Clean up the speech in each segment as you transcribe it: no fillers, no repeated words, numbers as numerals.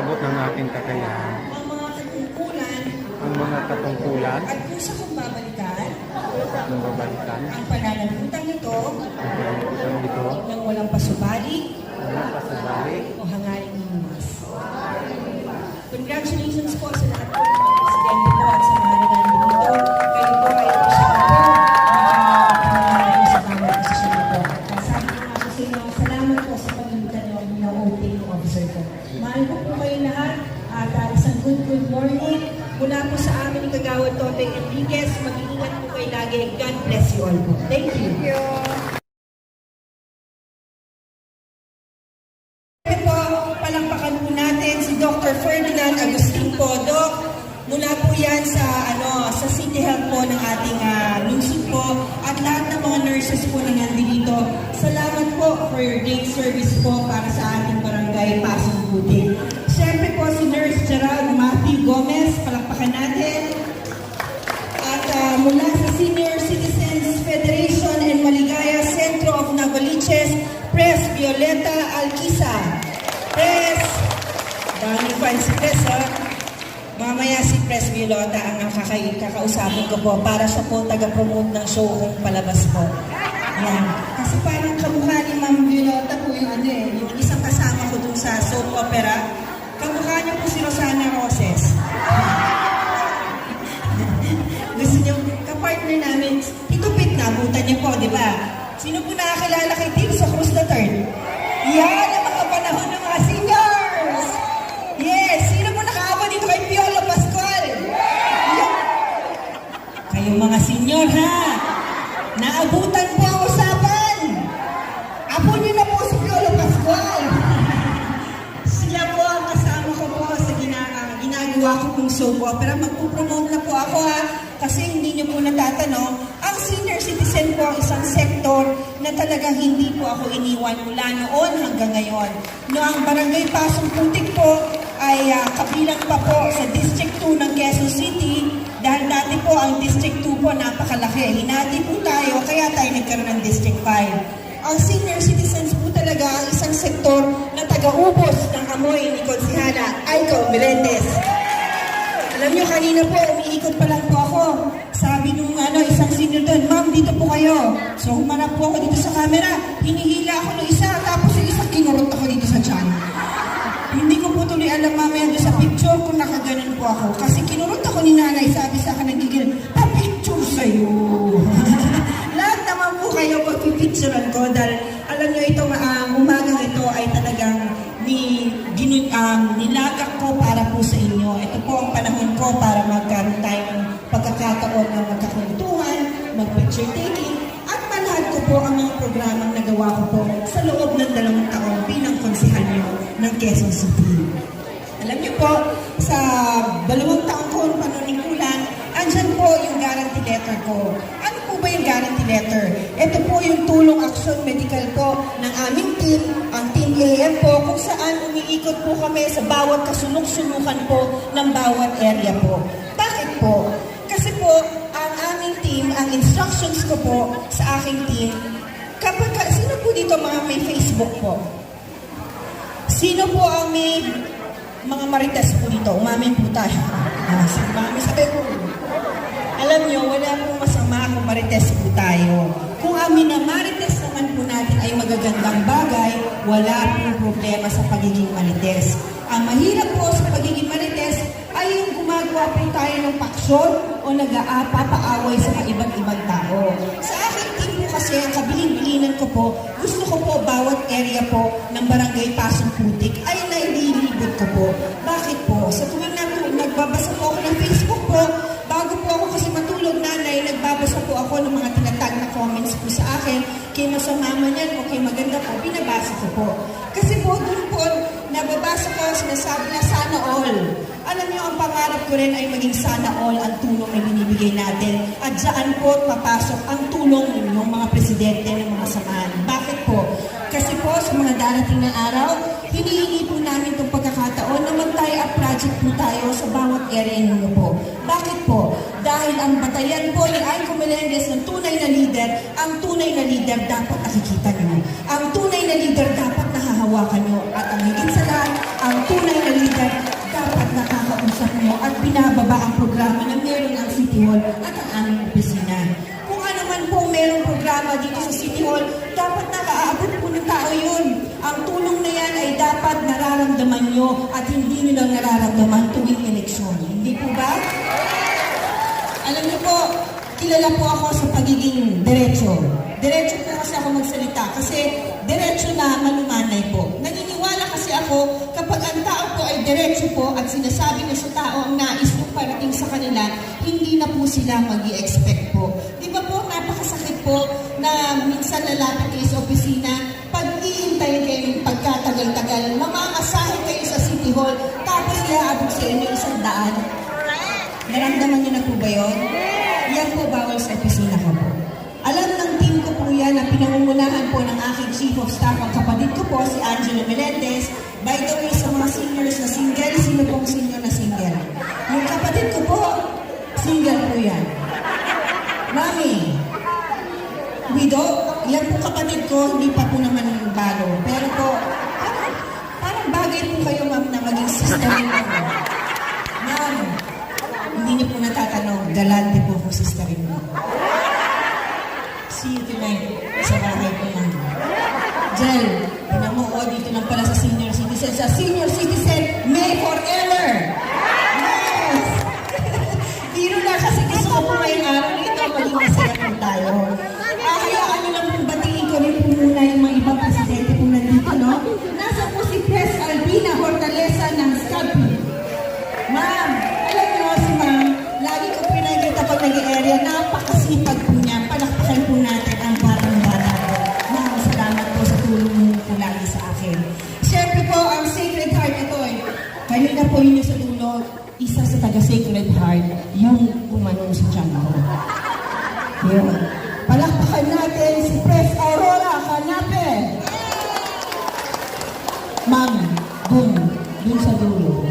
abot ng aking kakayahan. Ang mga katungkulan At kusa kong babalikan ang pananagutan ito ng walang pasubali o hangaring inumas. Congratulations po sa lahat po ng mga presidente po at sa mga nandito dito. Kayo po ay sa bawat posisyon po. Sabi ko nga sa inyo, salamat po sa paglutan nyo ng OPA officer ko. Mahal ko po kayo lahat at isang good morning. Mula po sa amin ni Kagawad Totoy Enriquez, mag-iingat po kayo lagi. God bless you all po. Thank you. Palakpakan po natin si Dr. Ferdinand Agustin Doc. Mula po yan sa City Health po ng ating lungsod po at lahat ng mga nurses po na nandito. Salamat po for your great service po para sa ating barangay Pasong Putik. Siyempre po si Nurse Gerald Matthew Gomez, palakpakan natin. At mula sa Senior Citizens Federation and Maligaya Centro of Navaliches, Pres Violeta Alquiza. Pres, daming fans si Pres, ha? Mamaya si Pres Violeta ang kakausapin ko po para siya po taga-promote ng show kong palabas po. Yan. Kasi parang kamukha ni Ma'am Violeta po yung yung isang kasama ko dun sa soap opera. Kamukha niya po si Rosana Roses. Gusto niyo, kapartner namin, hitupit na, butan niya po, di ba? Sino po nakakilala kay Tim sa Cruz the Third? Yan ang mga panahon ng mga seniors! Yes! Sino po nakaabot dito kay Piolo Pascual? Yan. Kayong mga senior, ha? Naabutan po ang usapan! Apo niyo na po si Piolo Pascual! Sila po ang kasama ko po sa ginagawa ko pong soap opera. Magpupromote na po ako, ha? Kasi hindi niyo po natatanong, ang senior citizen po ang isang sektor na talagang hindi po ako iniwan mula noon hanggang ngayon. No, ang Barangay Pasong Putik po ay kabilang pa po sa District 2 ng Quezon City dahil dati po ang District 2 po napakalaki. Hinati po tayo, kaya tayo nagkaroon ng District 5. Ang senior citizens po talaga ang isang sektor na taga-ubos ng amoy ni Konsihana Aiko Melendez. Alam nyo, kanina po, umiikot pa lang po ako. Sabi nung isang senior doon, ma'am, dito po kayo. So, humarap po ako dito sa camera. Hinihila ako ng isa, tapos yung isa, kinurot ako dito sa tiyan. Hindi ko po tuloy alam mamaya doon sa picture kung nakaganon po ako. Kasi kinurot ako ni nanay, sabi sa akin, nagigil, pa-picture sa'yo. Lahat naman po kayo pagpipicturean ko dahil alam nyo, ito, umagang ito ay talagang nilagak ko para po sa inyo. Ito po ang panahon ko para magkaroon tayo ng pagkakataon ng magkakwentuhan, mag-picture taking, at malahad ko po ang mga programang nagawa ko po sa loob ng 2 taon bilang konsehal nyo ng Quezon City. Alam nyo po, sa 2 taon ko ng panuningkulan, andyan po yung guarantee letter ko. Ano po ba yung guarantee letter? Ito po yung tulong action medical po ng aming team, ang Team AM po, kung saan umiikot po kami sa bawat kasunok-sunukan po ng bawat area po. Bakit po? Kasi po, ang aming team, ang instructions ko po sa aking team, sino po dito mga may Facebook po? Sino po ang may mga marites po dito? Umamin po tayo. Sabi po, alam nyo, wala pong masama kung marites po tayo. Kung ang minamarites naman po natin ay magagandang bagay, wala pong problema sa pagiging marites. Ang mahirap po sa pagiging marites ay yung gumagawa po tayo ng paksyon o nag-aapapaaway sa iba't ibang tao. Sa aking team po kasi, ang kabilin-bilinan ko po, gusto ko po bawat area po ng Barangay Pasong Putik ay naililibot ko po. Bakit po? Sa tuwing nagbabasa po ako ng Facebook po, bago po ako kasi matulog nanay, nagbabasa po ako ng mga tinatag na comments po sa akin, kay masama man yan o kay maganda po, binabasa ko po. Kasi po, doon po, nababasa ko, sinasabi na sana all. Alam niyo, ang pangarap ko rin ay maging sana all ang tulong na binibigay natin. At dyan po papasok ang tulong ng mga presidente ng mga samahan. Bakit po? Kasi po, sa mga darating na araw, hinihingi po namin itong pagkakataon na mag-tie-up project po tayo sa bawat area ninyo po. Bakit po? Dahil ang batayan po ni Aiko Melendez ng tunay na leader, ang tunay na leader dapat nakikita nyo. Ang tunay na leader dapat nahahawakan nyo. At ang higit sa lahat, ang tunay na leader, dapat nakakausap mo at binababa ang programa na meron ang City Hall at ang aming opisina. Kung ano man po merong programa dito sa City Hall, dapat nakaaabot po ng tao yun. Ang tulong na yan ay dapat nararamdaman nyo at hindi nyo lang nararamdaman tuwing eleksyon. Hindi po ba? Alam niyo po, kilala po ako sa pagiging diretso. Diretso po kasi ako magsalita kasi diretso na malumanay po. Naniniwala kasi ako kapag ang tao po ay diretso po at sinasabi na sa tao ang nais po parating sa kanila, hindi na po sila mag-i-expect po. Di ba po, napakasakit po na minsan lalapit kayo sa opisina, pag-iintayin kayo ng pagkatagal-tagal, mamamasahe kayo sa City Hall, tapos iaabot sa inyo 100. Naramdaman niyo na po ba yun? Yan po bawal sa opisina ko po. Alam ng team ko po yan na pinangungunahan po ng aking Chief of Staff, ang kapatid ko po, si Angelo Melendez. By the way, sa mga seniors na single, sino pong senior na single? Yung kapatid ko po, single po yan. Mami, widow, yan po kapatid ko, hindi pa po naman bago. Pero po, parang bagay po kayo, ma'am, na maging sister-in-law ko. Ma'am, hindi niyo po natatanong, galante po akong sister-in-law. See you tonight sa bahay ko lang. Jel, tinan mo, dito lang pala sa senior citizen. Sa senior citizen, may forever! Yes! Biro na kasi gusto ko po ngayong araw nito, maging masaya po tayo. Hayaan nyo lang pong batiin ko rin po muna yung mga ibang presidente po nandito, no? Nasa po si Pres Albina Hortaleza ng SCAPI. Ma'am, alam niyo si ma'am, lagi ko po nakikita pag nag-area, napakasipag po niya. Palakpakan po natin ang parang bata ko. Ma'am, salamat po sa tulong mo po lagi sa akin. Siyempre po, ang Sacred Heart ito kanina po yun yung sa dulo, isa sa taga-Sacred Heart, yung umanong si Chango. Yun. Palakpakan natin si Pres Aurora Canape. Ma'am, dun sa dulo.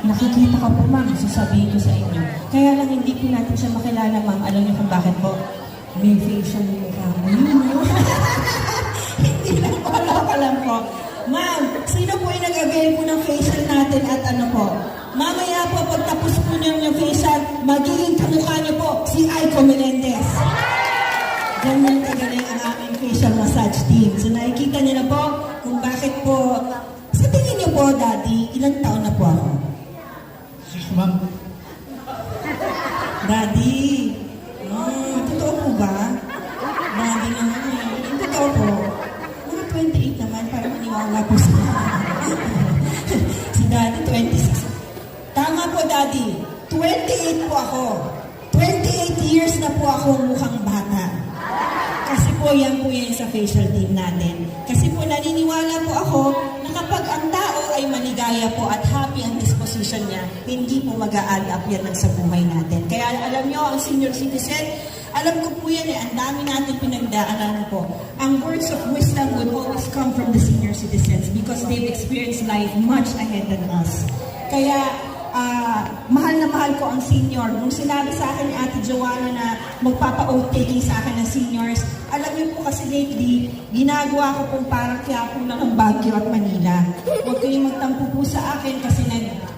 Nakikita ka po, ma'am, sasabihin ko sa inyo. Kaya lang hindi po natin siya makilala, ma'am. Alam niyo kung bakit po? May facial yung mukha mo. Hindi lang po, ka lang po. Ma'am, sino po yung nag-avail po ng facial natin at ano po? Mamaya po, pagtapos po niyo yung facial, magiging kamukha niyo po si Aiko Melendez. Ganyan kagaling ang aming facial massage team. So nakikita niyo na po kung bakit po. Sa tingin niyo po, Daddy, ilang taon na po ako? Ma'am, Daddy, totoo po ba? Daddy naman totoo po. Mga 28 naman, para maniwala po siya. Si Daddy, 26. Tama po, Daddy. 28 po ako. 28 years na po ako mukhang bata. Kasi po yan sa facial team natin. Kasi po naniniwala po ako na kapag ang tao ay maligaya po at happy ang disposition niya, hindi po mag-a-add up yan sa buhay natin. Kaya alam nyo, ang senior citizen, alam ko po yan ang dami natin pinagdaanan po. Ang words of wisdom would always come from the senior citizens because they've experienced life much ahead than us. Kaya, mahal na mahal ko ang senior. Nung sinabi sa akin ni Ate Joanna na magpapa-oath taking sa akin ng seniors, alam niyo po kasi lately, ginagawa ko pong parang Quiapo lang ng Baguio at Manila. Huwag kayong magtampo po sa akin kasi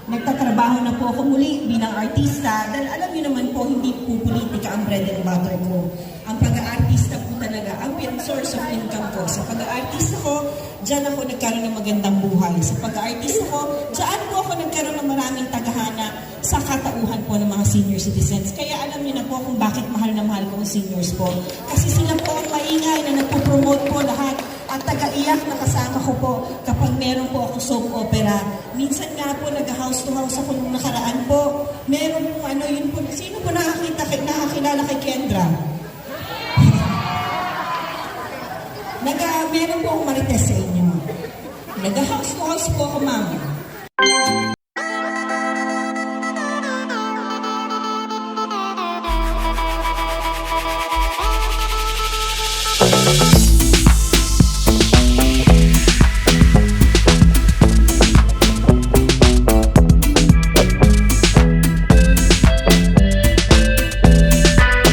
nagtatrabaho na po ako muli bilang artista. Dahil alam niyo naman po, hindi po politika ang bread and butter ko. Ang pag-aartista po talaga, ang source of income ko. Sa pag-aartista ko, diyan ako nagkaroon ng magandang buhay. Sa pag-aartista ko, diyan po ako nagkaroon ng maraming tagahana sa katauhan po ng mga senior citizens. Kaya alam niyo na po kung bakit mahal na mahal ko ang seniors po. Kasi sila po ang maingay na nagpo-promote po lahat at taga-iyak na kasama ko po kapag meron po akong soap opera. Minsan nga po nag-house to house ako nung nakaraan po. Meron po yun po. Sino po nakakilala kay Kendra? Meron po akong marites sa inyo. Nag-house to house po ako, ma'am.